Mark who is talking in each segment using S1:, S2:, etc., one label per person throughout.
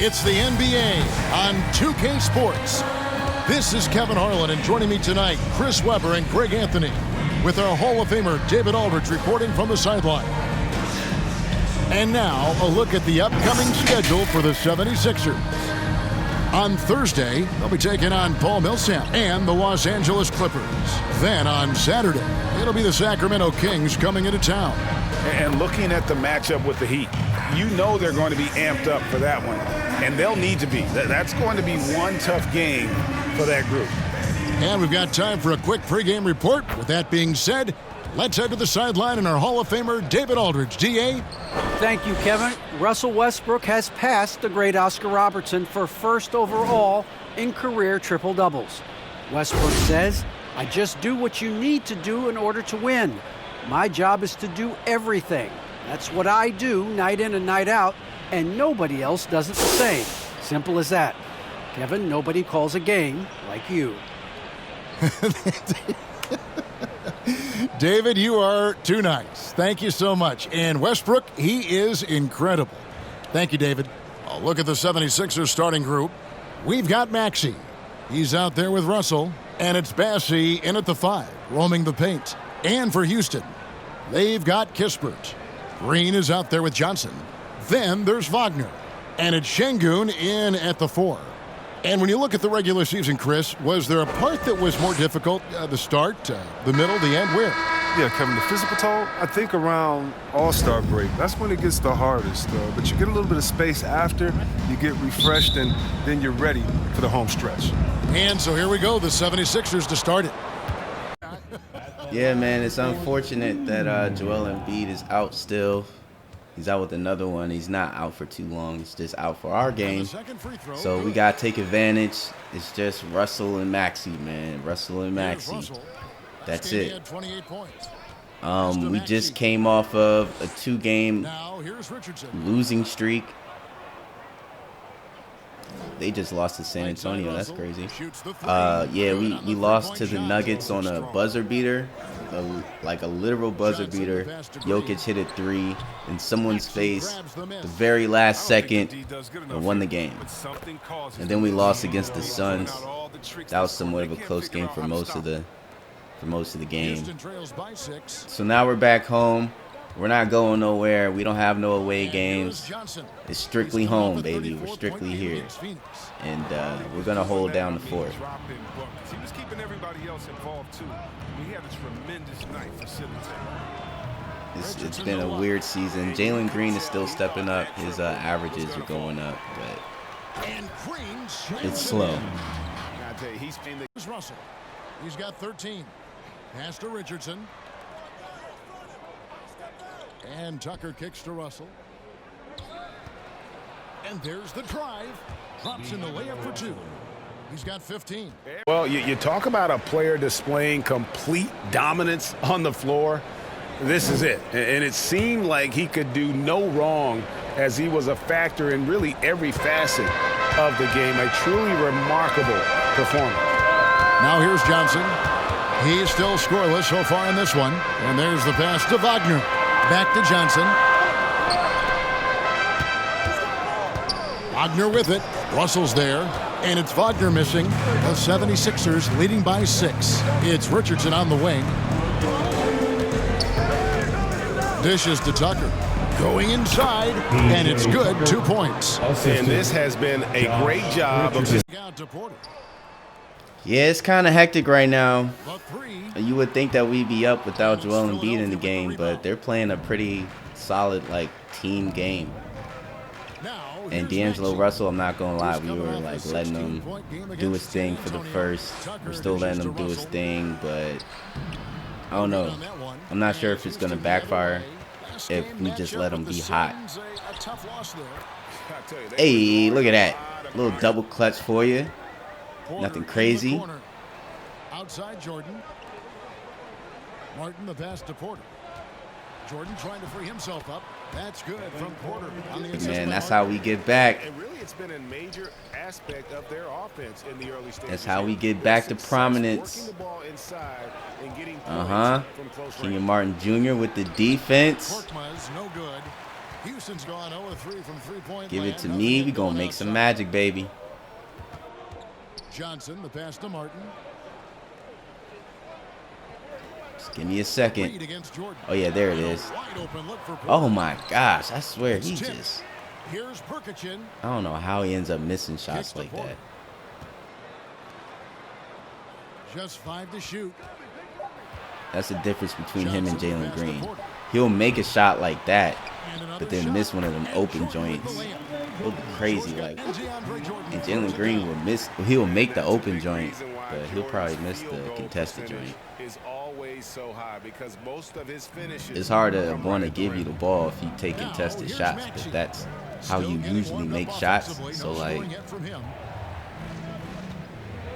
S1: It's the NBA on 2K Sports. This is Kevin Harlan, and joining me tonight, Chris Webber and Greg Anthony, with our Hall of Famer David Aldridge reporting from the sideline. And now, a look at the upcoming schedule for the 76ers. On Thursday, they'll be taking on Paul Millsap and the Los Angeles Clippers. Then on Saturday, it'll be the Sacramento Kings coming into town.
S2: And looking at the matchup with the Heat, you know they're going to be amped up for that one. And they'll need to be. That's going to be one tough game for that group.
S1: And we've got time for a quick pregame report. With that being said, let's head to the sideline and our Hall of Famer, David Aldridge. D.A.?
S3: Thank you, Kevin. Russell Westbrook has passed the great Oscar Robertson for first overall in career triple-doubles. Westbrook says, "I just do what you need to do in order to win. My job is to do everything. That's what I do night in and night out, and nobody else does it the same. Simple as that. Kevin, nobody calls a game like you."
S1: David, you are too nice. Thank you so much. And Westbrook, he is incredible. Thank you, David. I'll look at the 76ers starting group. We've got Maxey. He's out there with Russell. And it's Bassey in at the 5, roaming the paint. And for Houston, they've got Kispert. Green is out there with Johnson. Then there's Wagner. And it's Şengün in at the 4. And when you look at the regular season, Chris, was there a part that was more difficult? The start, the middle, the end? Where?
S4: Yeah, Kevin, the physical toll, I think around All-Star break. That's when it gets the hardest. But you get a little bit of space after, you get refreshed, and then you're ready for the home stretch.
S1: And so here we go, the 76ers to start it.
S5: Yeah, man, it's unfortunate that Joel Embiid is out still. He's out with another one. He's not out for too long. He's just out for our game. So we got to take advantage. It's just Russell and Maxey, man. Russell and Maxey. That's it. We just came off of a 2-game losing streak. They just lost to San Antonio. That's crazy. Yeah, we lost to the Nuggets on a buzzer beater, like a literal buzzer beater. Jokic hit a 3 in someone's face the very last second and won the game. And then we lost against the Suns. That was somewhat of a close game for most of the game. So now we're back home. We're not going nowhere. We don't have no away games. It's strictly home, baby. We're strictly here. And we're going to hold down the fort.
S4: He was keeping everybody else involved, too. He had a tremendous night facilitating.
S5: It's been a weird season. Jalen Green is still stepping up. His averages are going up, but it's slow.
S1: He's got 13. Pass to Richardson. And Tucker kicks to Russell. And there's the drive. Drops in the layup for 2. He's got 15.
S2: Well, you talk about a player displaying complete dominance on the floor. This is it. And it seemed like he could do no wrong as he was a factor in really every facet of the game. A truly remarkable performance.
S1: Now here's Johnson. He's still scoreless so far in this one. And there's the pass to Wagner. Back to Johnson. Wagner with it. Russell's there. And it's Wagner missing. The 76ers leading by 6. It's Richardson on the wing. Dishes to Tucker. Going inside. And it's good. 2 points.
S2: And this has been a great job of this.
S5: Yeah, it's kind of hectic right now. You would think that we'd be up without Joel Embiid in the game, but they're playing a pretty solid, team game. And D'Angelo Russell, I'm not going to lie, we were, letting him do his thing for the first. We're still letting him do his thing, but I don't know. I'm not sure if it's going to backfire if we just let him be hot. Hey, look at that. A little double clutch for you. Nothing crazy.
S1: Outside Jordan. Martin the pass to Porter. Jordan trying to free himself up. That's good from Porter.
S5: Man, that's how we get back.
S2: And really, it's been a major aspect of their offense in the early stages.
S5: That's how we get back to prominence. Kenyon Martin Jr. with the defense.
S1: No good. Houston's gone 0-3 from three-point
S5: Give
S1: land.
S5: it to me. We gonna make some magic, baby.
S1: Johnson, the pass to Martin.
S5: Just give me a second. Oh, yeah, there it is. Oh, my gosh. I swear, he just...
S1: Here's Perkichin.
S5: I don't know how he ends up missing shots like that.
S1: Just 5 to shoot.
S5: That's the difference between him and Jalen Green. He'll make a shot like that, but then miss one of them open joints. He'll be crazy, like. And Jalen Green will miss. He'll make the open joint, but he'll probably miss the contested joint. It's hard to want to give you the ball if you take contested shots, but that's how you usually make shots. So like,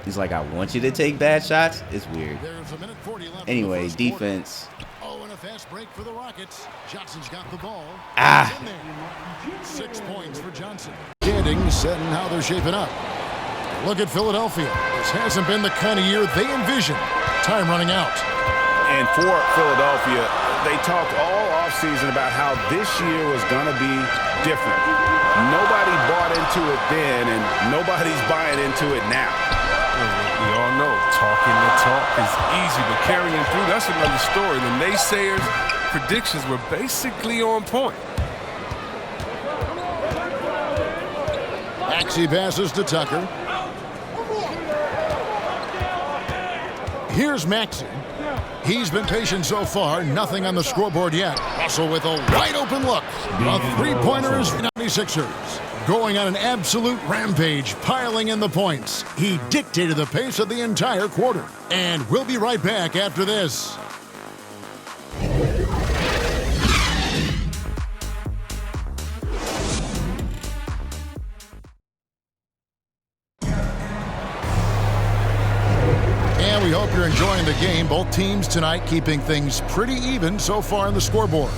S5: he's like, I want you to take bad shots. It's weird. Anyway, defense.
S1: Oh, and a fast break for the Rockets. Johnson's got the ball. 6 points for Johnson. Standings setting how they're shaping up. Look at Philadelphia. This hasn't been the kind of year they envisioned. Time running out.
S2: And for Philadelphia, they talked all offseason about how this year was going to be different. Nobody bought into it then, and nobody's buying into it now.
S4: We all know talking the talk is easy, but carrying through, that's another story. The naysayers' predictions were basically on point.
S1: Maxey passes to Tucker. Here's Maxey. He's been patient so far. Nothing on the scoreboard yet. Russell with a wide open look. A three-pointers for the 76ers. Going on an absolute rampage, piling in the points. He dictated the pace of the entire quarter. And we'll be right back after this. And we hope you're enjoying the game. Both teams tonight keeping things pretty even so far on the scoreboard.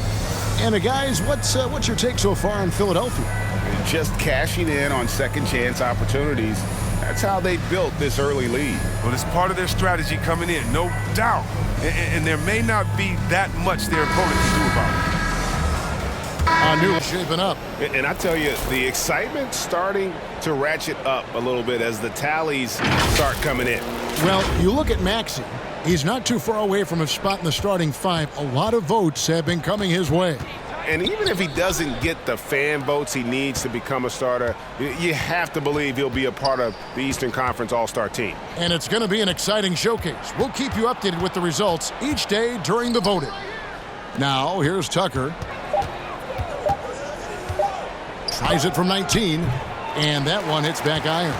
S1: And guys, what's your take so far on Philadelphia?
S2: Just cashing in on second chance opportunities. That's how they built this early lead.
S4: Well, it's part of their strategy coming in, no doubt. And there may not be that much their opponent can do about it.
S1: New shaping up.
S2: And I tell you, the excitement's starting to ratchet up a little bit as the tallies start coming in.
S1: Well, you look at Maxey. He's not too far away from a spot in the starting five. A lot of votes have been coming his way.
S2: And even if he doesn't get the fan votes he needs to become a starter, you have to believe he'll be a part of the Eastern Conference All-Star team.
S1: And it's going to be an exciting showcase. We'll keep you updated with the results each day during the voting. Now, here's Tucker. Tries it from 19, and that one hits back iron.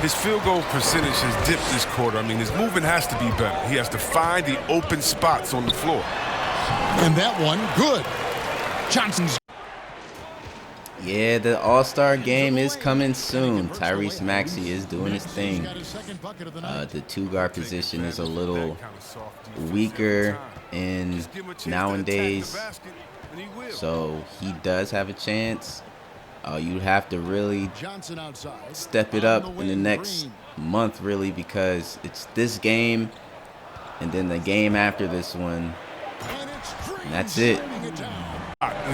S4: His field goal percentage has dipped this quarter. I mean, his movement has to be better. He has to find the open spots on the floor.
S1: And that one, good. Johnson's.
S5: Yeah, the All-Star game is coming soon. Tyrese Maxey is doing his thing. The two-guard position is a little weaker in nowadays, so he does have a chance. You have to really step it up in the next month, really, because it's this game and then the game after this one, and that's it.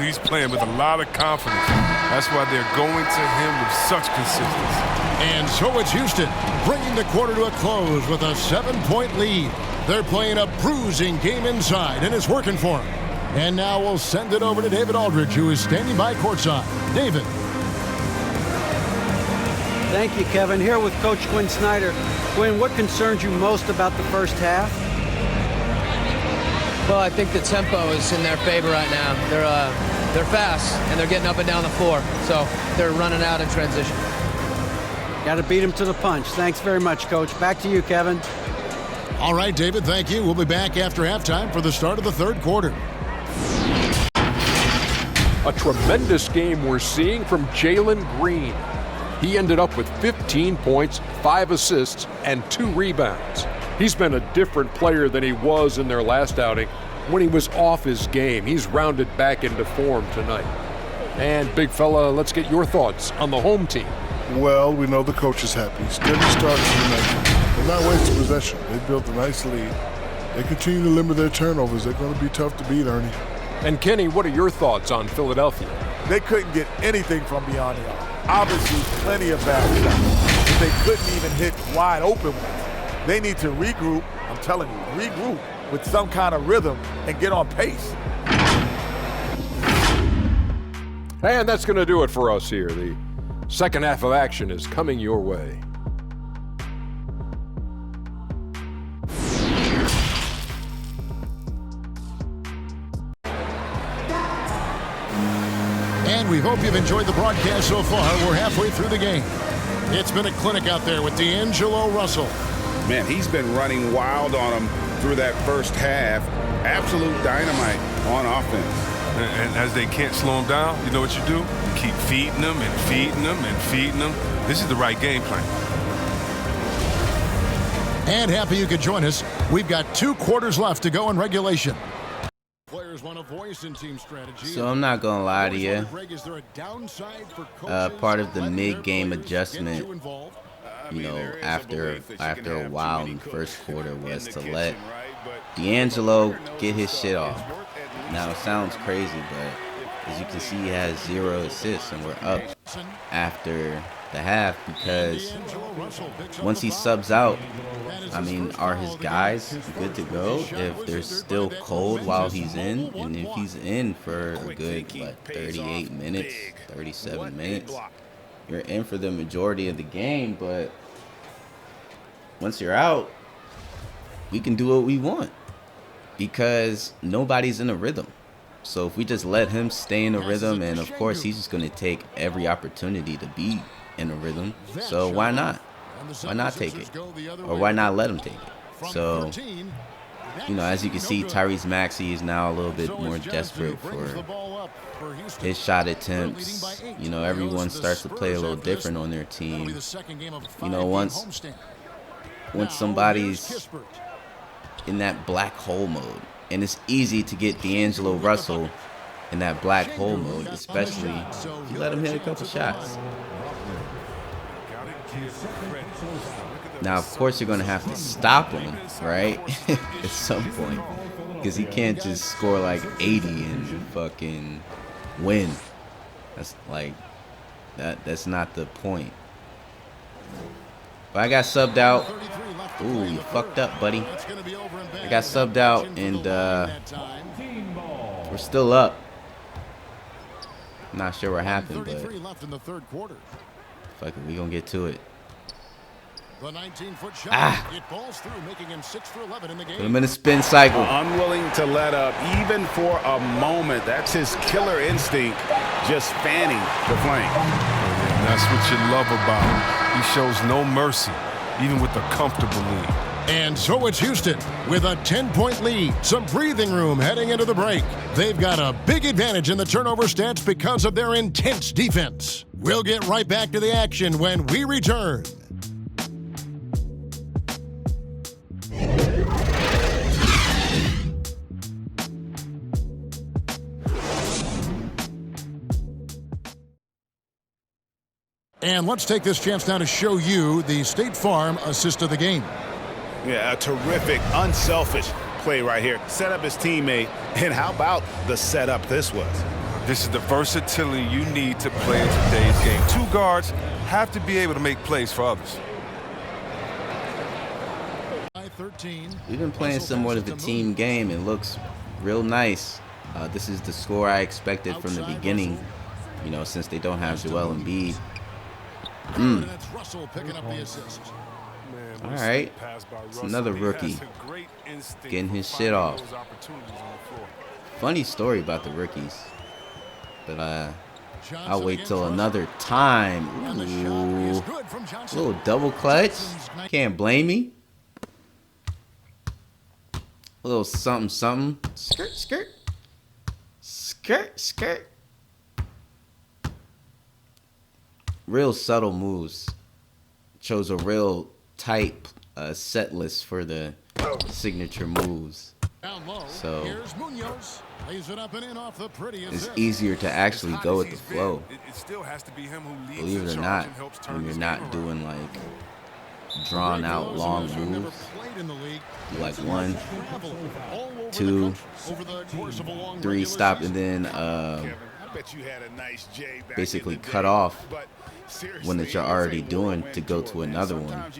S4: He's playing with a lot of confidence. That's why they're going to him with such consistency.
S1: And so it's Houston bringing the quarter to a close with a 7-point lead. They're playing a bruising game inside, and it's working for them. And now we'll send it over to David Aldridge, who is standing by courtside. David.
S3: Thank you, Kevin. Here with Coach Quinn Snyder. Quinn, what concerns you most about the first half?
S6: Well, I think the tempo is in their favor right now. They're fast, and they're getting up and down the floor, so they're running out in transition.
S3: Got to beat them to the punch. Thanks very much, Coach. Back to you, Kevin.
S1: All right, David, thank you. We'll be back after halftime for the start of the third quarter.
S7: A tremendous game we're seeing from Jalen Green. He ended up with 15 points, 5 assists, and 2 rebounds. He's been a different player than he was in their last outing when he was off his game. He's rounded back into form tonight. And, big fella, let's get your thoughts on the home team.
S8: Well, we know the coach is happy. Steady start tonight. They're not wasting possession. They built a nice lead. They continue to limit their turnovers. They're going to be tough to beat, Ernie.
S7: And, Kenny, what are your thoughts on Philadelphia?
S9: They couldn't get anything from beyond the arc. Obviously, plenty of bad shots, but they couldn't even hit wide open ones. They need to regroup, I'm telling you, regroup with some kind of rhythm and get on pace.
S7: And that's going to do it for us here. The second half of action is coming your way.
S1: And we hope you've enjoyed the broadcast so far. We're halfway through the game. It's been a clinic out there with D'Angelo Russell.
S2: Man, he's been running wild on him through that first half. Absolute dynamite on offense.
S4: And as they can't slow him down, you know what you do? You keep feeding them and feeding them and feeding them. This is the right game plan.
S1: And happy you could join us. We've got 2 quarters left to go in regulation. Players want a voice in team strategy.
S5: So I'm not gonna lie to you. Part of the mid-game adjustment, you know, after a while in the first quarter was to let D'Angelo get his shit off. Now it sounds crazy, but as you can see, he has 0 assists, and we're up after the half because once he subs out, I mean, are his guys good to go if they're still cold while he's in? And if he's in for a good, 38 minutes, 37 minutes, you're in for the majority of the game. But once you're out, we can do what we want because nobody's in a rhythm. So if we just let him stay in a rhythm, and of course he's just going to take every opportunity to be in a rhythm. So why not? Why not take it? Or why not let him take it? So, you know, as you can see, Tyrese Maxey is now a little bit more desperate for his shot attempts. You know, everyone starts to play a little different on their team. You know, once somebody's in that black hole mode, and it's easy to get D'Angelo Russell in that black hole mode, especially if you let him hit a couple shots. Now, of course, you're going to have to stop him, right, at some point, because he can't just score like 80 and fucking win. That's like, that's not the point. But I got subbed out. Ooh, you fucked up, buddy. I got subbed out, and we're still up. I'm not sure what happened, but fuck it, we gonna get to it. It balls through, making him 6 for 11 in the game. Put him in a spin cycle.
S2: Unwilling to let up even for a moment. That's his killer instinct, just fanning the flame.
S4: And that's what you love about him. He shows no mercy, even with a comfortable lead.
S1: And so it's Houston with a 10-point lead. Some breathing room heading into the break. They've got a big advantage in the turnover stats because of their intense defense. We'll get right back to the action when we return. And let's take this chance now to show you the State Farm assist of the game.
S2: Yeah, a terrific, unselfish play right here. Set up his teammate, and how about the setup this was?
S4: This is the versatility you need to play in today's game. 2 guards have to be able to make plays for others.
S5: We've been playing somewhat of a team game. It looks real nice. This is the score I expected from the beginning, you know, since they don't have Joel Embiid. All right, it's another rookie getting his shit off. Funny story about the rookies, but I'll wait till another time. Ooh, a little double clutch. Can't blame me. A little something, something. Skirt, skirt. Skirt, skirt. Real subtle moves. Chose a real tight set list for the signature moves. So it's easier to actually go with the flow. Believe it or not, when you're not doing like drawn out long moves, do like 1, 2, 3, stop, and then basically cut off when that you're already doing to go to another one.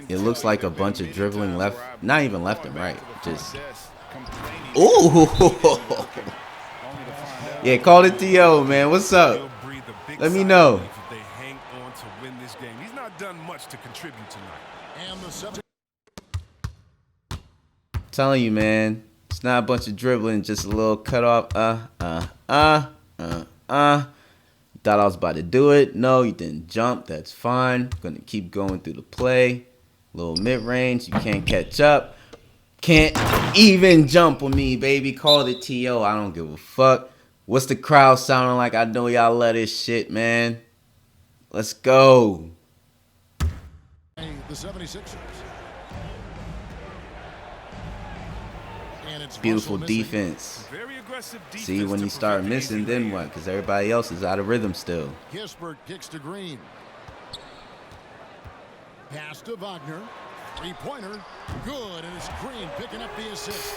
S5: It looks like a bunch of dribbling left, not even left and right, just. Ooh! Yeah, call it TO, man. What's up? Let me know.
S4: He's not done much to contribute tonight.
S5: Telling you, man, it's not a bunch of dribbling, just a little cut off. Thought I was about to do it. No, you didn't jump. That's fine. Gonna keep going through the play. Little mid-range. You can't catch up. Can't even jump with me, baby. Call it TO. I don't give a fuck. What's the crowd sounding like? I know y'all love this shit, man. Let's go.
S1: The 76ers.
S5: Beautiful defense. See, when you start missing, then what? Because everybody else is out of rhythm still.
S1: Kispert kicks to Green. Pass to Wagner. Three-pointer. Good. And it's Green picking up the assist.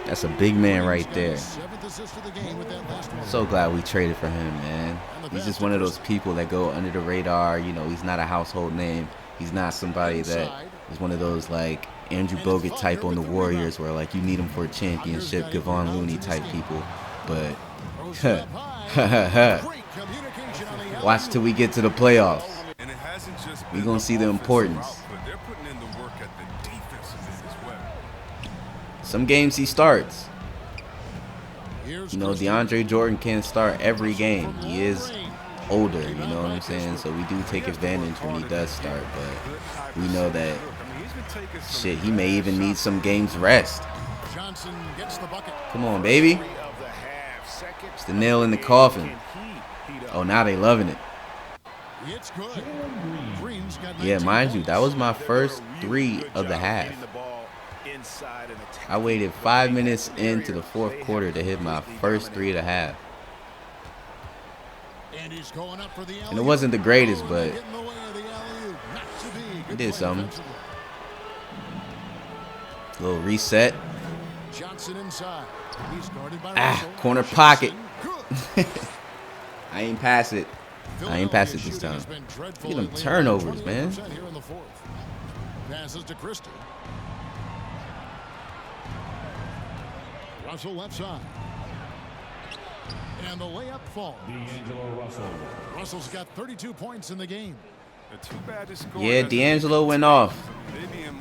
S5: That's a big man right there.
S1: 7th assist of the game with that last one.
S5: So glad we traded for him, man. He's just one of those people that go under the radar. You know, he's not a household name. He's not somebody that is one of those, like, Andrew Bogut type on the Warriors where, like, you need him for a championship, Kevon Looney type people. But, watch till we get to the playoffs. We're going to see the importance. Some games he starts. You know, DeAndre Jordan can't start every game. He is older, you know what I'm saying? So we do take advantage when he does start, but we know that, shit, he may even need some games rest. Come on, baby. It's the nail in the coffin. Oh, now they loving it. Yeah, mind you, that was my first 3 of the half. I waited 5 minutes into the 4th quarter to hit my first 3 of the half. And it wasn't the greatest, but it did something. A little reset. Corner pocket. I ain't pass it. I ain't pass it this time. Look at them turnovers, man.
S1: Passes to Christie. Russell left side. And the layup falls. Russell's got 32 points in the game.
S5: Yeah, D'Angelo went off.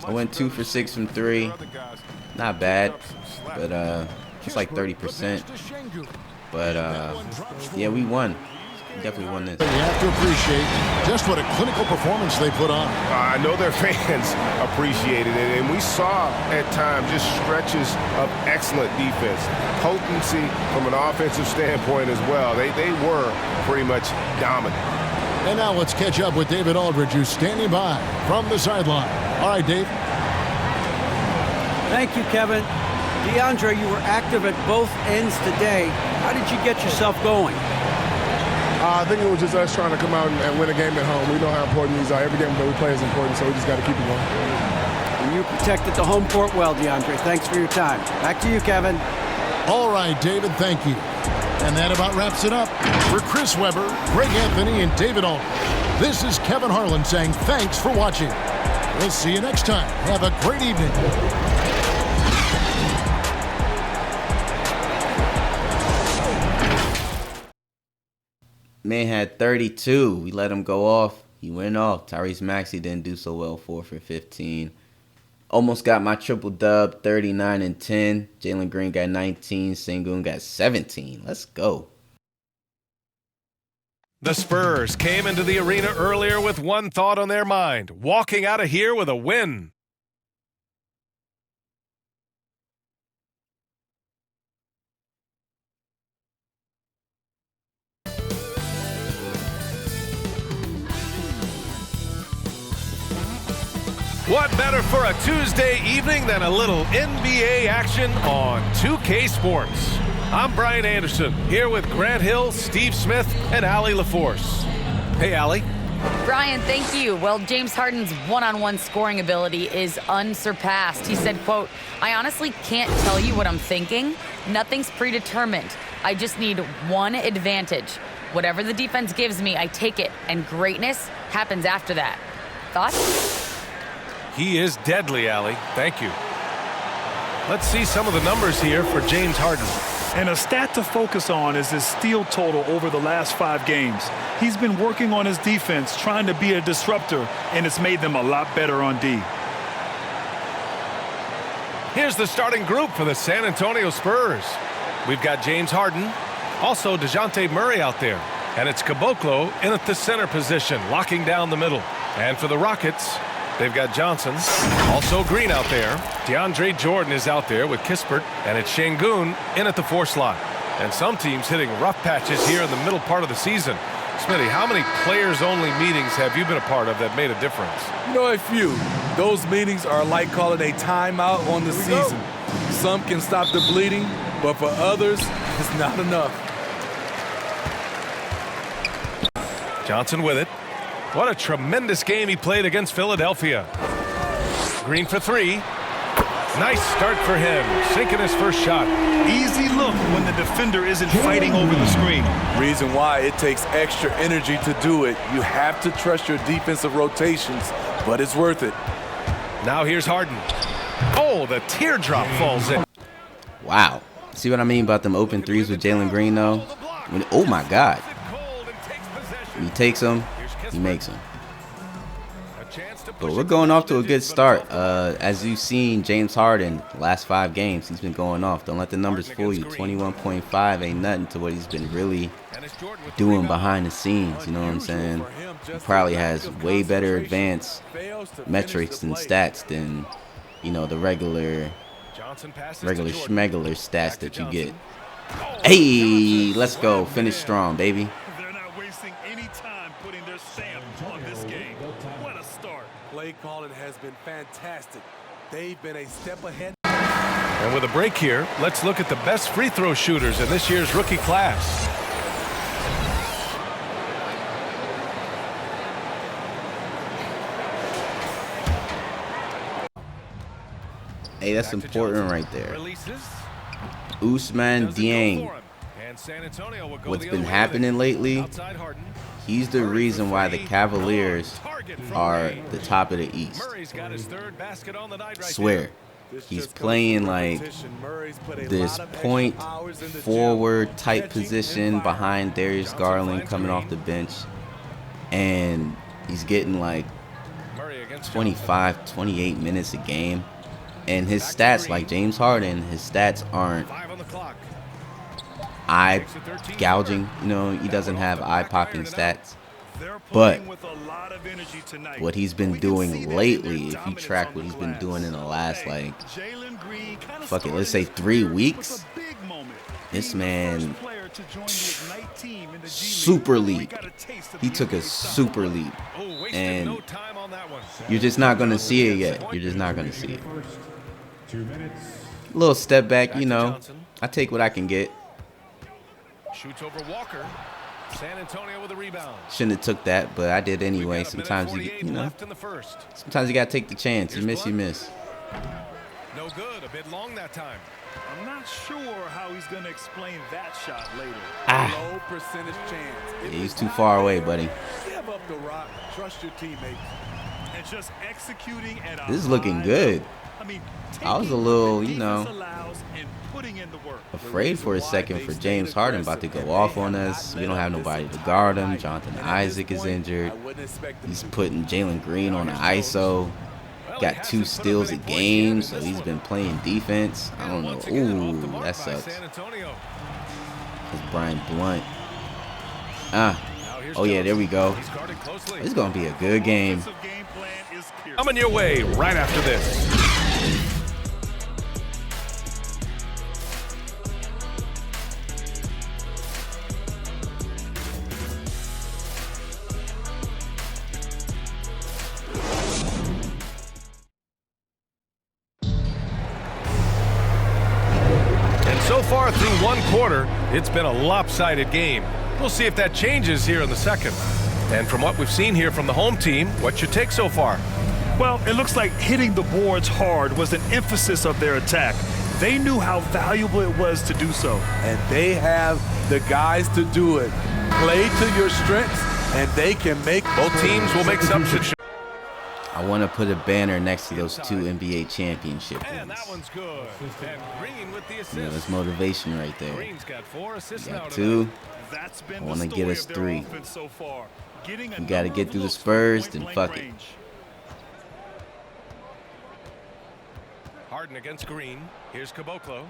S5: I went 2 for 6 from 3. Not bad, but it's like 30%. But yeah, we won. We definitely won this.
S1: You have to appreciate just what a clinical performance they put on.
S2: I know their fans appreciated it, and we saw at times just stretches of excellent defense, potency from an offensive standpoint as well. They were pretty much dominant.
S1: And now let's catch up with David Aldridge, who's standing by from the sideline. All right, Dave.
S3: Thank you, Kevin. DeAndre, you were active at both ends today. How did you get yourself going?
S8: I think it was just us trying to come out and win a game at home. We know how important these are. Every game that we play is important, so we just got to keep it going.
S3: And you protected the home court well, DeAndre. Thanks for your time. Back to you, Kevin.
S1: All right, David, thank you. And that about wraps it up. For Chris Webber, Greg Anthony, and David Aldridge, this is Kevin Harlan saying thanks for watching. We'll see you next time. Have a great evening.
S5: Man had 32. We let him go off. He went off. Tyrese Maxey didn't do so well. 4 for 15. Almost got my triple dub. 39 and 10. Jalen Green got 19. Sengun got 17. Let's go.
S10: The Spurs came into the arena earlier with one thought on their mind: walking out of here with a win. What better for a Tuesday evening than a little NBA action on 2K Sports? I'm Brian Anderson, here with Grant Hill, Steve Smith, and Allie LaForce. Hey, Allie.
S11: Brian, thank you. Well, James Harden's one-on-one scoring ability is unsurpassed. He said, quote, "I honestly can't tell you what I'm thinking. Nothing's predetermined. I just need one advantage. Whatever the defense gives me, I take it, and greatness happens after that. Thoughts?
S10: He is deadly, Allie. Thank you. Let's see some of the numbers here for James Harden.
S12: And a stat to focus on is his steal total over the last 5 games. He's been working on his defense, trying to be a disruptor, and it's made them a lot better on D.
S10: Here's the starting group for the San Antonio Spurs. We've got James Harden, also DeJounte Murray out there, and it's Caboclo in at the center position, locking down the middle. And for the Rockets, they've got Johnson, also Green out there. DeAndre Jordan is out there with Kispert, and it's Şengün in at the 4 slot. And some teams hitting rough patches here in the middle part of the season. Smitty, how many players-only meetings have you been a part of that made a difference?
S13: You know, a few. Those meetings are like calling a timeout on the season. Some can stop the bleeding, but for others, it's not enough.
S10: Johnson with it. What a tremendous game he played against Philadelphia. Green for 3. Nice start for him, sinking his first shot.
S12: Easy look when the defender isn't fighting over the screen.
S13: Reason why it takes extra energy to do it. You have to trust your defensive rotations, but it's worth it.
S10: Now here's Harden. Oh, the teardrop falls in.
S5: Wow. See what I mean about them open threes with Jalen Green, though? Oh, my God. When he takes them, he makes them. But we're going off to a good start. As you've seen, James Harden, last 5 games, he's been going off. Don't let the numbers fool you. 21.5 ain't nothing to what he's been really doing behind the scenes. You know what I'm saying? He probably has way better advanced metrics and stats than, you know, the regular schmegular stats that you get. Hey, let's go. Finish strong, baby.
S13: Play calling has been fantastic. They've been a step ahead.
S10: And with a break here, let's look at the best free throw shooters in this year's rookie class.
S5: Hey, that's important right there. Ousmane Dieng. What's been happening lately, he's the reason why the Cavaliers are the top of the East. Swear. He's playing like this point forward type position behind Darius Garland coming off the bench. And he's getting like 25, 28 minutes a game. And his stats, like James Harden, his stats aren't eye gouging. You know, he doesn't have eye popping stats. But what he's been doing lately, if you track what he's been doing in the last, like, let's say 3 weeks, this man, super leap. He took a super leap. And you're just not going to see it yet. You're just not going to see it. A little step back, you know. I take what I can get.
S10: Shoots over Walker. San Antonio with a rebound.
S5: Shouldn't have took that, but I did anyway. Sometimes you know. Sometimes you gotta take the chance. You miss, you miss.
S10: No good. A bit long that time.
S12: I'm not sure how he's gonna explain that shot later.
S13: Low percentage chance.
S5: Yeah, he's too far away, buddy.
S13: Give up the rock. Trust your teammates.
S12: And just executing at
S5: this is looking good. I was a little, you know, afraid for a second for James Harden about to go off on us. We don't have nobody to guard him. Jonathan Isaac is injured. He's putting Jalen Green on the ISO. Got 2 steals a game, so he's been playing defense. I don't know. Ooh, that sucks. It's Brian Blunt. Oh yeah, there we go. It's gonna be a good game.
S10: Coming your way right after this. So far through 1 quarter, it's been a lopsided game. We'll see if that changes here in the second. And from what we've seen here from the home team, what's your take so far?
S12: Well, it looks like hitting the boards hard was an emphasis of their attack. They knew how valuable it was to do so.
S13: And they have the guys to do it. Play to your strengths, and they can make.
S10: Both teams will make substitutions.
S5: I want to put a banner next to those 2 NBA championship
S10: And
S5: wins.
S10: that one's good. And Green with the assist.
S5: You know, that's motivation right there.
S10: Green's got 4 assists now.
S5: Got 2.
S12: That's been
S5: I want to
S12: the
S5: get
S12: story
S5: us
S12: of their
S5: 3.
S12: offense so far. Getting a
S5: We got to
S12: number
S5: get
S12: of
S5: through the
S12: looks from
S5: Spurs, then
S12: point-blank
S5: fuck it.
S12: range.
S10: Harden against Green. Here's Caboclo.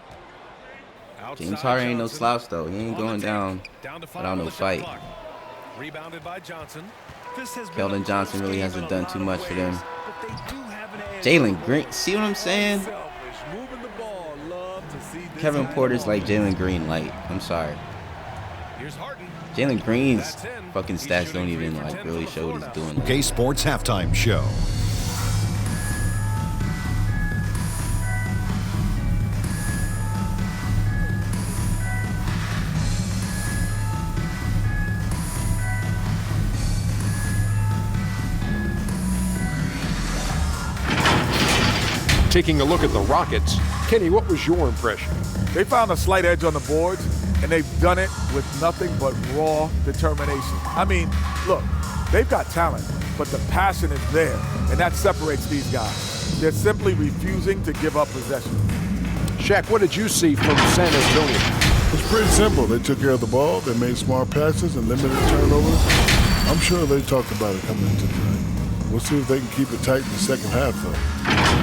S5: James Harden ain't no slouch, though. He ain't going down without no fight.
S10: Rebounded by Johnson.
S5: Keldon Johnson really hasn't done too much for them. Jalen Green, see what I'm saying? Kevin Porter's like Jalen Green light. I'm sorry. Jalen Green's fucking stats don't even like really show what he's doing.
S14: K Sports Halftime Show.
S7: Taking a look at the Rockets, Kenny, what was your impression?
S9: They found a slight edge on the boards, and they've done it with nothing but raw determination. I mean, look, they've got talent, but the passion is there, and that separates these guys. They're simply refusing to give up possession.
S7: Shaq, what did you see from San Antonio?
S8: It's pretty simple. They took care of the ball, they made smart passes and limited turnovers. I'm sure they talked about it coming into tonight. We'll see if they can keep it tight in the second half, though.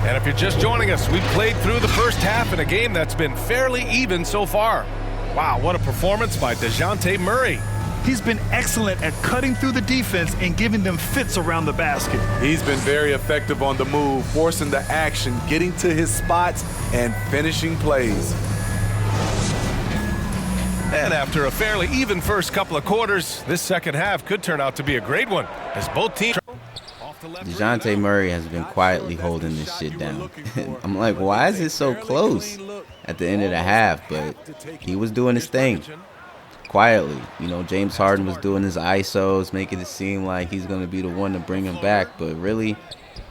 S10: And if you're just joining us, we've played through the first half in a game that's been fairly even so far. Wow, what a performance by DeJounte Murray.
S12: He's been excellent at cutting through the defense and giving them fits around the basket.
S13: He's been very effective on the move, forcing the action, getting to his spots, and finishing plays.
S10: And after a fairly even first couple of quarters, this second half could turn out to be a great one as both teams.
S5: DeJounte Murray has been quietly holding this shit down. I'm like, why is it so close at the end of the half? But he was doing his thing quietly. You know, James Harden was doing his ISOs, making it seem like he's going to be the one to bring him back. But really,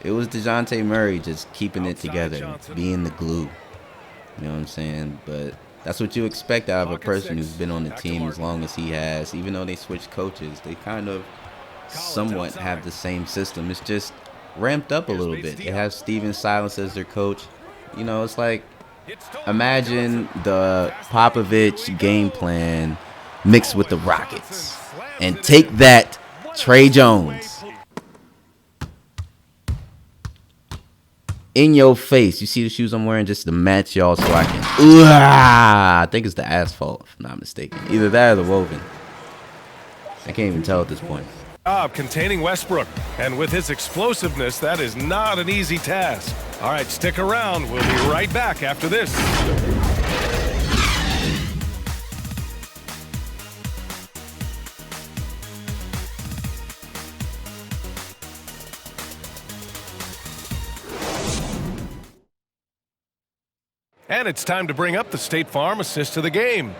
S5: it was DeJounte Murray just keeping it together, being the glue. You know what I'm saying? But that's what you expect out of a person who's been on the team as long as he has. Even though they switched coaches, they kind of somewhat have the same system. It's just ramped up a little bit. They have Steven Silas as their coach. You know, it's like, imagine the Popovich game plan mixed with the Rockets. And take that, Trey Jones. In your face. You see the shoes I'm wearing just to match y'all so I can. I think it's the asphalt, if I'm not mistaken. Either that or the woven. I can't even tell at this point.
S10: Containing Westbrook, and with his explosiveness, that is not an easy task. All right, stick around. We'll be right back after this. And it's time to bring up the State Farm assist to the game.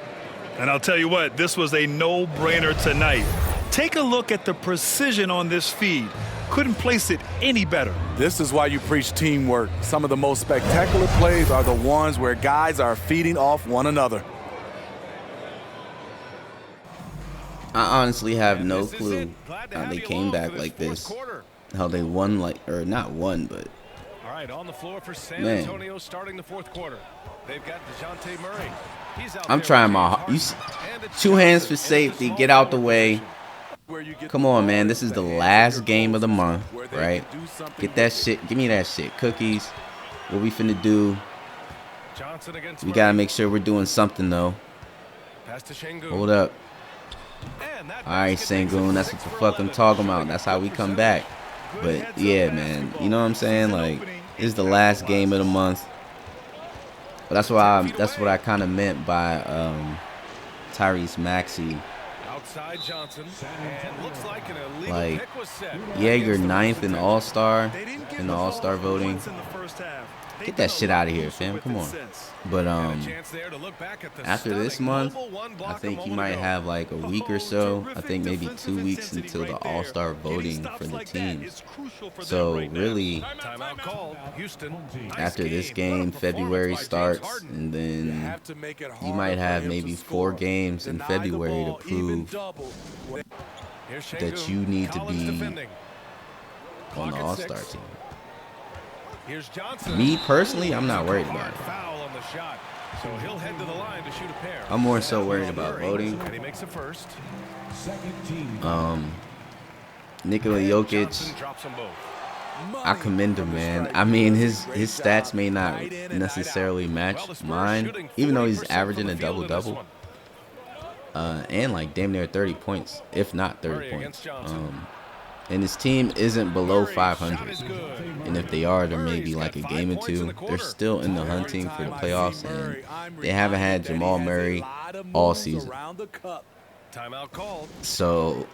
S12: And I'll tell you what, this was a no-brainer tonight. Take a look at the precision on this feed. Couldn't place it any better.
S13: This is why you preach teamwork. Some of the most spectacular plays are the ones where guys are feeding off one another.
S5: I honestly have no clue how they came back like this. How they won, like, or not won, but.
S10: All right, on the floor for San Antonio starting the fourth quarter. They've got DeJounte Murray.
S5: I'm trying my you see, 2 hands for safety, get out the way. Come on, man. This is the last game of the month, right? Get that shit. Give me that shit. Cookies. What we finna do. We gotta make sure we're doing something, though. Hold up. Alright, Sengun. That's what the fuck I'm talking about. That's how we come back. But, yeah, man. You know what I'm saying? Like, this is the last game of the month. But that's what I kind of meant by Tyrese Maxey. Like, yeah, you're 9th in All-Star, in the All-Star voting. Get that shit out of here, fam. Come on. But after this month, I think he might have like a week or so. I think maybe 2 weeks until the All-Star voting for the teams. So really, after this game, February starts, and then you might have maybe 4 games in February to prove that you need to be on the All-Star team. Me personally, I'm not worried about it. I'm more so worried about voting. Nikola Jokic, I commend him, man. I mean, his stats may not necessarily match mine, even though he's averaging a double-double. And like damn near 30 points, if not 30 points. And his team isn't below 500. And if they are, they're maybe like a game or two. They're still in the hunting for the playoffs, and they haven't had Jamal Murray all season. So,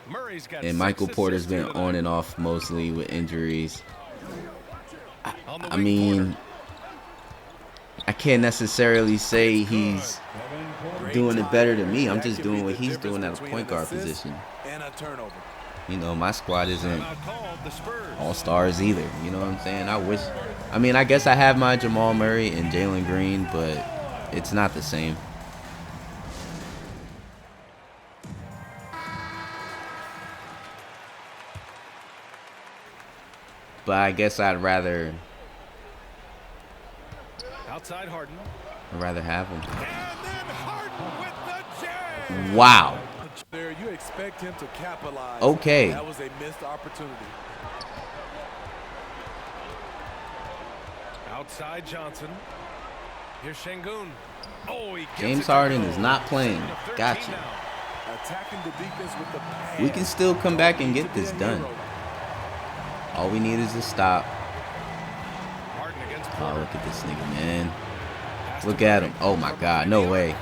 S5: and Michael Porter's been on and off mostly with injuries. I mean, I can't necessarily say he's doing it better than me. I'm just doing what he's doing at a point guard position. You know, my squad isn't all-stars either. You know what I'm saying? I guess I have my Jamal Murray and Jalen Green, but it's not the same. But I guess I'd rather have him. Wow.
S13: You expect him to capitalize.
S5: Okay.
S13: That was a missed opportunity.
S10: Outside Johnson. Here's Şengün. Oh,
S5: James Harden is not playing. Gotcha.
S13: Attacking the defense with the
S5: we can still come back and get this done. All we need is to stop. Oh, look at this nigga, man. Look at him. Oh my God, no way.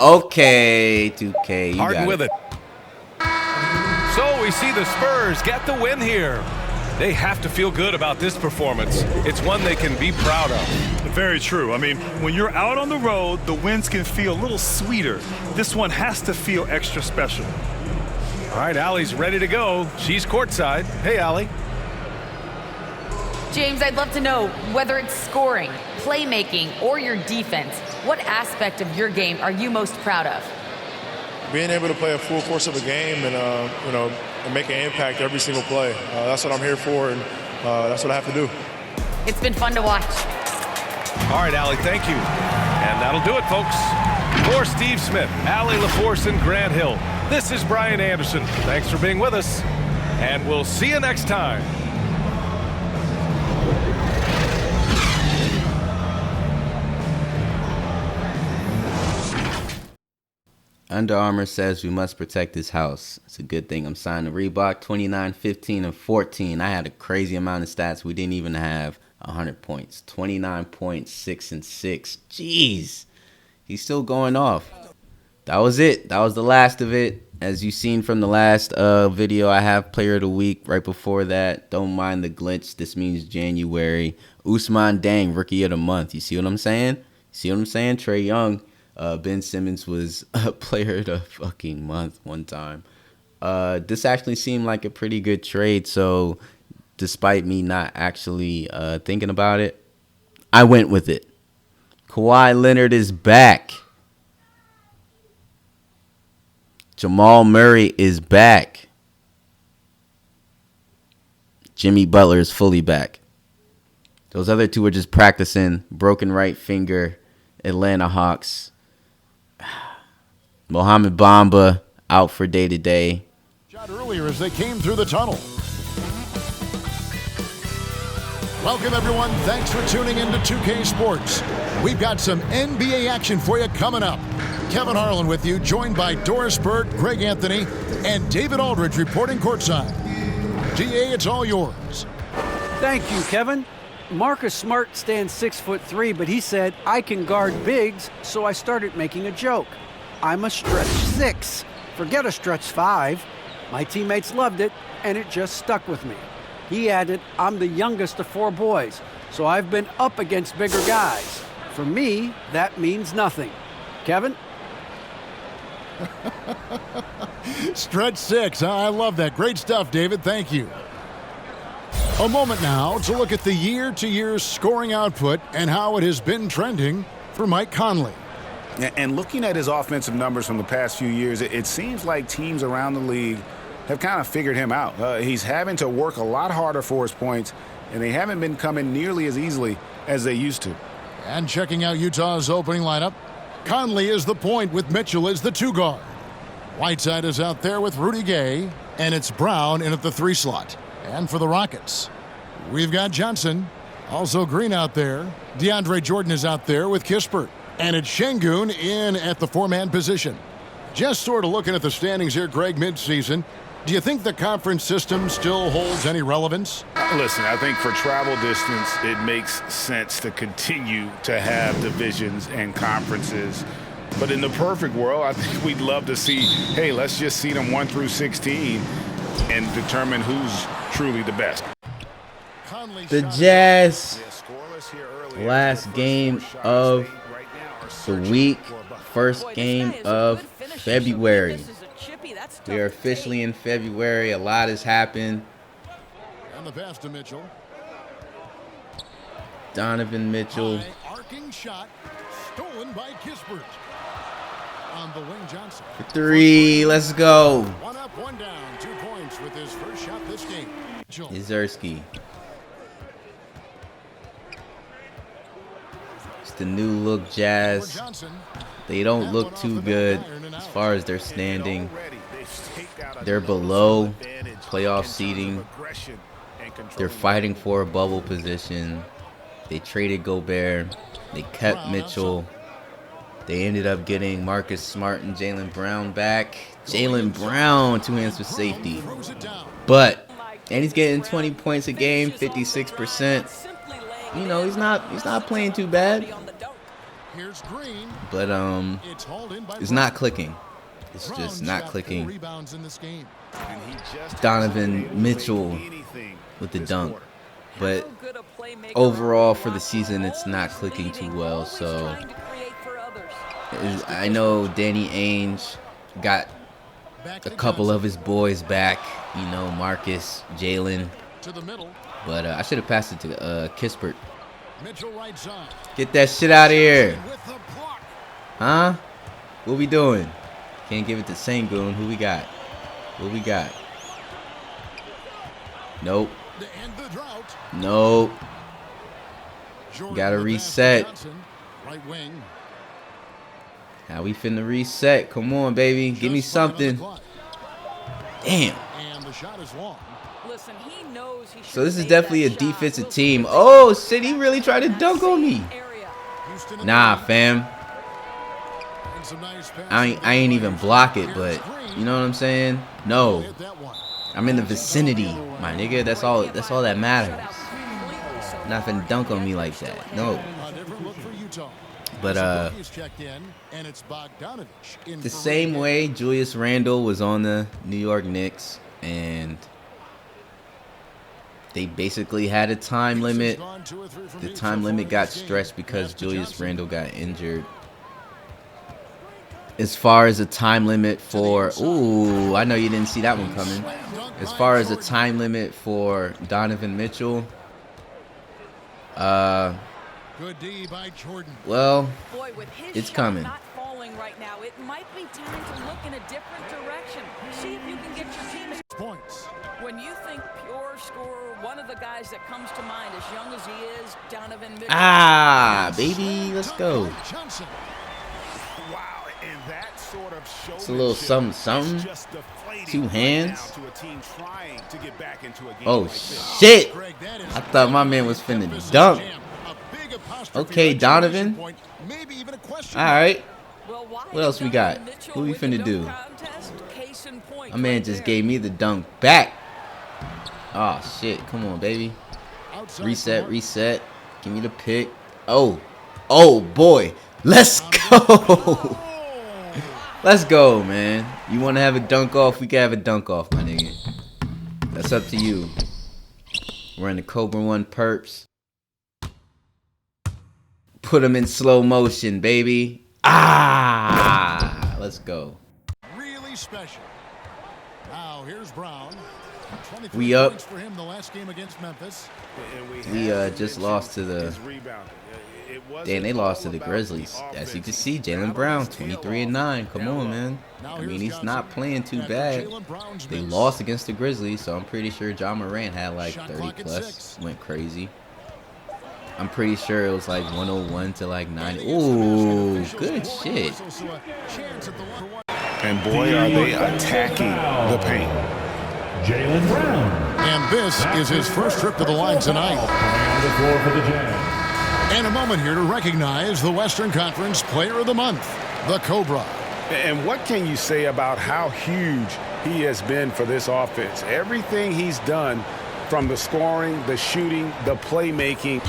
S5: Okay, 2K, you
S10: Harden
S5: got
S10: with it. So we see the Spurs get the win here. They have to feel good about this performance. It's one they can be proud of.
S12: Very true. I mean, when you're out on the road, the wins can feel a little sweeter. This one has to feel extra special.
S10: All right, Allie's ready to go. She's courtside. Hey, Allie.
S11: James, I'd love to know whether it's scoring, playmaking, or your defense. What aspect of your game are you most proud of?
S14: Being able to play a full course of a game and and make an impact every single play. That's what I'm here for, and that's what I have to do.
S11: It's been fun to watch.
S10: All right, Allie, thank you. And that'll do it, folks. For Steve Smith, Allie LaForce, and Grant Hill, this is Brian Anderson. Thanks for being with us, and we'll see you next time.
S5: Under Armour says we must protect this house. It's a good thing I'm signed to Reebok. 29, 15, and 14. I had a crazy amount of stats. We didn't even have 100 points. 29 points, 6 and 6. Jeez. He's still going off. That was it. That was the last of it. As you've seen from the last video, I have Player of the Week right before that. Don't mind the glitch. This means January. Ousmane Deng, Rookie of the Month. You see what I'm saying? See what I'm saying? Trae Young. Ben Simmons was a Player of the fucking Month one time. This actually seemed like a pretty good trade, so despite me not actually thinking about it, I went with it. Kawhi Leonard is back. Jamal Murray is back. Jimmy Butler is fully back. Those other two are just practicing. Broken right finger. Atlanta Hawks. Mohamed Bamba out for day-to-day.
S1: Shot earlier as they came through the tunnel. Welcome, everyone. Thanks for tuning in to 2K Sports. We've got some NBA action for you coming up. Kevin Harlan with you, joined by Doris Burt, Greg Anthony, and David Aldridge reporting courtside. DA, it's all yours.
S3: Thank you, Kevin. Marcus Smart stands 6'3", but he said, I can guard bigs, so I started making a joke. I'm a stretch 6. Forget a stretch 5. My teammates loved it, and it just stuck with me. He added, I'm the youngest of 4 boys, so I've been up against bigger guys. For me, that means nothing. Kevin?
S1: Stretch 6. I love that. Great stuff, David. Thank you. A moment now to look at the year-to-year scoring output and how it has been trending for Mike Conley.
S2: And looking at his offensive numbers from the past few years, it seems like teams around the league have kind of figured him out. He's having to work a lot harder for his points, and they haven't been coming nearly as easily as they used to.
S1: And checking out Utah's opening lineup, Conley is the point with Mitchell as the 2 guard. Whiteside is out there with Rudy Gay, and it's Brown in at the 3 slot. And for the Rockets, we've got Johnson, also Green out there. DeAndre Jordan is out there with Kispert. And it's Şengün in at the 4-man position. Just sort of looking at the standings here, Greg, midseason. Do you think the conference system still holds any relevance?
S2: Listen, I think for travel distance, it makes sense to continue to have divisions and conferences. But in the perfect world, I think we'd love to see, hey, let's just seed them 1 through 16 and determine who's truly the best.
S5: The Jazz, last game of the week, first game of February. We are officially in February. A lot has happened.
S1: And the pass to Mitchell.
S5: Donovan Mitchell.
S1: Arcing shot stolen by Kispert. On the wing, Johnson.
S5: 3. Let's go.
S1: 1 up, 1 down. 2 points with his first shot this game.
S5: Izerski. It's the new look Jazz. They don't look too good as far as their standing. They're below playoff seeding. They're fighting for a bubble position. They traded Gobert. They kept Mitchell. They ended up getting Marcus Smart and Jaylen Brown back. Jaylen Brown, 2 hands for safety. And he's getting 20 points a game, 56%. You know, he's not playing too bad. But it's not clicking. It's just not clicking. Donovan Mitchell with the dunk. But overall for the season, it's not clicking too well. So I know Danny Ainge got a couple of his boys back. You know, Marcus, Jalen. But I should have passed it to Kispert. Get that shit out of here. Huh? What we doing? Can't give it to Şengün. Who we got? What we got? Nope. Nope. Gotta reset. How we finna reset? Come on, baby. Give me something. Damn. So this is definitely a defensive team. Oh, shit, he really tried to dunk on me. Nah, fam. I ain't even block it, but you know what I'm saying? No. I'm in the vicinity, my nigga. That's all that matters. Nothing dunk on me like that. No. But the same way Julius Randle was on the New York Knicks and they basically had a time limit. The time limit got stretched because Julius Randle got injured. As far as a time limit for, ooh, I know you didn't see that one coming. As far as a time limit for Donovan Mitchell, well, it's coming.
S15: Right now, it might be time to look in a different direction. See if you can get your team points. When you think pure scorer, one of the guys that comes to mind, as young as he is, Donovan Mitchell.
S5: Ah, baby, let's go. It's a little something. 2 hands. Oh, shit. I thought my man was finna dunk. Okay, Donovan. All right. What else we got? What we finna do? My man just gave me the dunk back. Oh, shit. Come on, baby. Reset. Give me the pick. Oh, boy. Let's go. Let's go, man. You want to have a dunk off? We can have a dunk off, my nigga. That's up to you. We're in the Cobra 1 perps. Put him in slow motion, baby. Ah, let's go.
S1: Really special. Now here's Brown.
S5: We up.
S1: For him the last game against Memphis.
S5: We just lost to the. Damn, they lost to the Grizzlies. As you can see, Jaylen Brown, 23-9. Come on, man. I mean, he's not playing too bad. They lost against the Grizzlies, so I'm pretty sure John Morant had like 30 plus. Went crazy. I'm pretty sure it was like 101 to like 90. Ooh, good shit.
S2: And boy, are they attacking the paint.
S1: Jaylen Brown. And this is his first trip to the line tonight.
S16: On the floor for the Jazz.
S1: And a moment here to recognize the Western Conference Player of the Month, the Cobra.
S2: And what can you say about how huge he has been for this offense? Everything he's done, from the scoring, the shooting, the playmaking.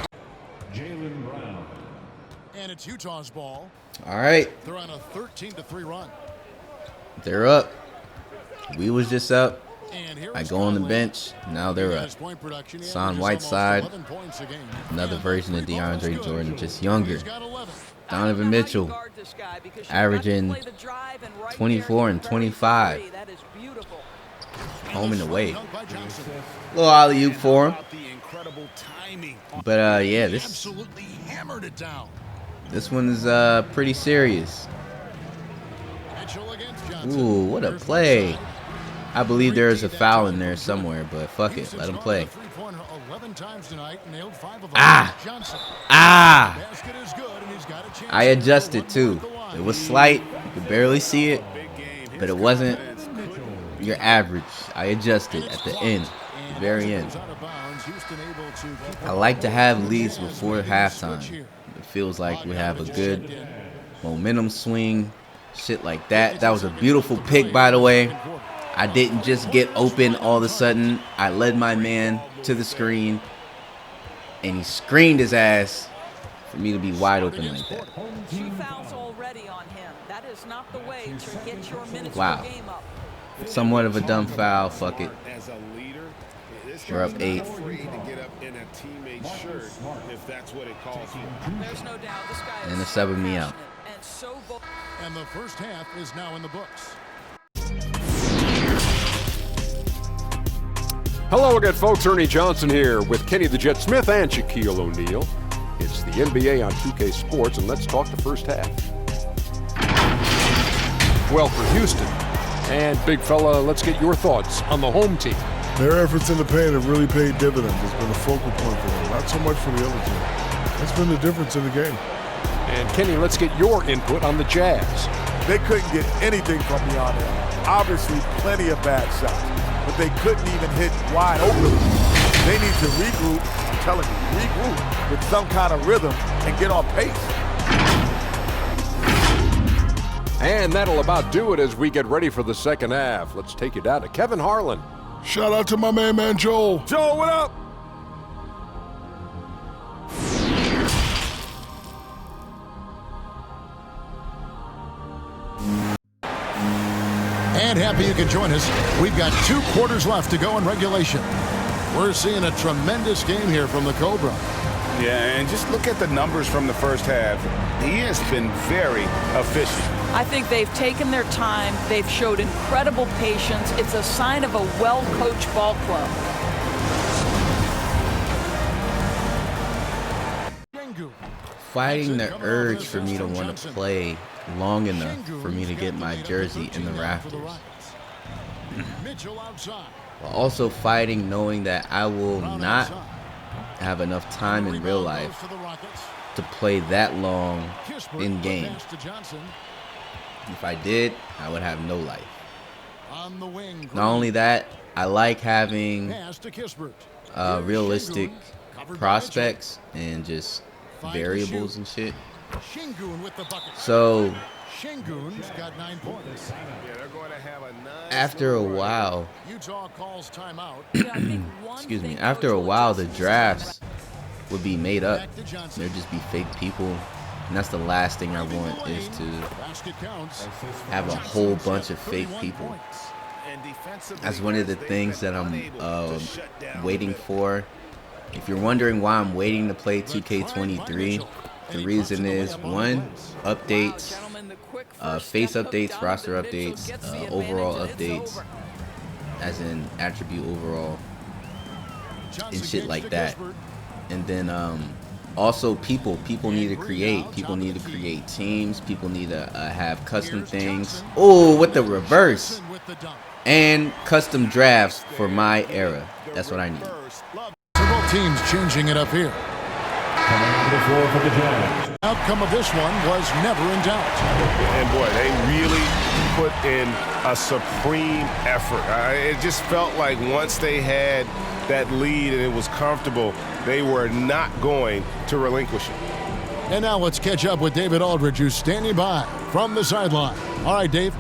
S16: Jaylen Brown.
S1: And it's Utah's ball.
S5: All right.
S1: They're on a 13-3 run.
S5: They're up. We was just up. I go on the bench. Now they're up. Son Whiteside. Another version of DeAndre Jordan, just younger. Donovan Mitchell. Averaging 24 and 25. Home and away. Little alley-oop for him. But yeah, this one is pretty serious. Ooh, what a play. I believe there is a foul in there somewhere, but fuck it. Let him play. I adjusted too. It was slight. You could barely see it, but it wasn't your average. I adjusted at the end, the very end. I like to have leads before halftime. It feels like we have a good momentum swing, shit like that. That was a beautiful pick, by the way. I didn't just get open all of a sudden. I led my man to the screen, and he screened his ass for me to be wide open like that.
S15: 2 fouls already on him. That is not the way to get your minutes
S5: wow.
S15: per game up.
S5: Somewhat of a dumb foul. Fuck it. We're up 8. And they're subbing me out.
S1: And the first half is now in the books.
S7: Hello again, folks. Ernie Johnson here with Kenny the Jet Smith and Shaquille O'Neal. It's the NBA on 2K Sports, and let's talk the first half. Well, for Houston. And, big fella, let's get your thoughts on the home team.
S8: Their efforts in the paint have really paid dividends. It's been a focal point for them, not so much for the other team. That's been the difference in the game.
S7: And, Kenny, let's get your input on the Jazz.
S9: They couldn't get anything from beyond there. Obviously, plenty of bad shots, but they couldn't even hit wide open. They need to regroup, I'm telling you, regroup with some kind of rhythm and get on pace.
S7: And that'll about do it as we get ready for the second half. Let's take you down to Kevin Harlan.
S8: Shout out to my man Joel.
S9: Joel, what up?
S1: And happy you can join us. We've got 2 quarters left to go in regulation. We're seeing a tremendous game here from the Cobra.
S2: Yeah, and just look at the numbers from the first half. He has been very efficient.
S15: I think they've taken their time. They've showed incredible patience. It's a sign of a well-coached ball club.
S5: Fighting the urge for me to want to play long enough for me to get my jersey in the rafters. While also fighting knowing that I will not have enough time in real life to play that long in game. If I did, I would have no life. Not only that, I like having realistic prospects and just variables and shit. So after a while, excuse me, after a while the drafts would be made up. There'd just be fake people, and that's the last thing I want, is to have a whole bunch of fake people. That's one of the things that I'm waiting for. If you're wondering why I'm waiting to play 2K23, The reason is, one, updates, face updates, roster updates, overall updates, as in attribute overall, and shit like that. And then also people need to create. People need to create teams. People need to have custom things. Oh, with the reverse. And custom drafts for my era. That's what I need.
S1: Several teams changing it up here.
S16: Coming on the floor for the Jazz.
S1: Outcome of this one was never in doubt.
S2: And boy, they really put in a supreme effort. It just felt like once they had that lead and it was comfortable, they were not going to relinquish it.
S1: And now let's catch up with David Aldridge, who's standing by from the sideline. All right, Dave.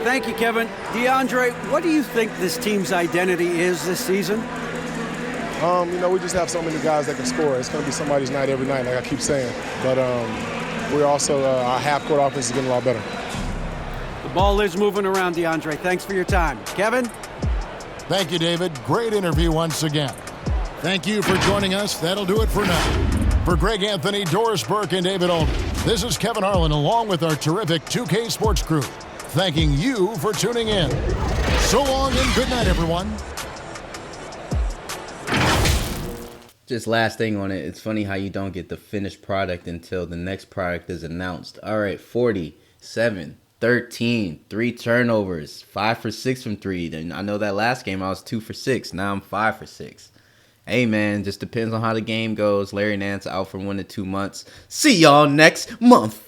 S3: Thank you, Kevin. DeAndre, what do you think this team's identity is this season?
S14: We just have so many guys that can score. It's going to be somebody's night every night, like I keep saying. But we're also, our half-court offense is getting a lot better.
S3: The ball is moving around, DeAndre. Thanks for your time. Kevin?
S1: Thank you, David. Great interview once again. Thank you for joining us. That'll do it for now. For Greg Anthony, Doris Burke, and David Aldridge, this is Kevin Harlan along with our terrific 2K Sports crew, thanking you for tuning in. So long and good night, everyone.
S5: Just last thing on it, it's funny how you don't get the finished product until the next product is announced. All right, 47, 13, 3 turnovers, 5 for 6 from 3. Then I know that last game I was 2 for 6. Now I'm 5 for 6. Hey, man, just depends on how the game goes. Larry Nance out for 1 to 2 months. See y'all next month.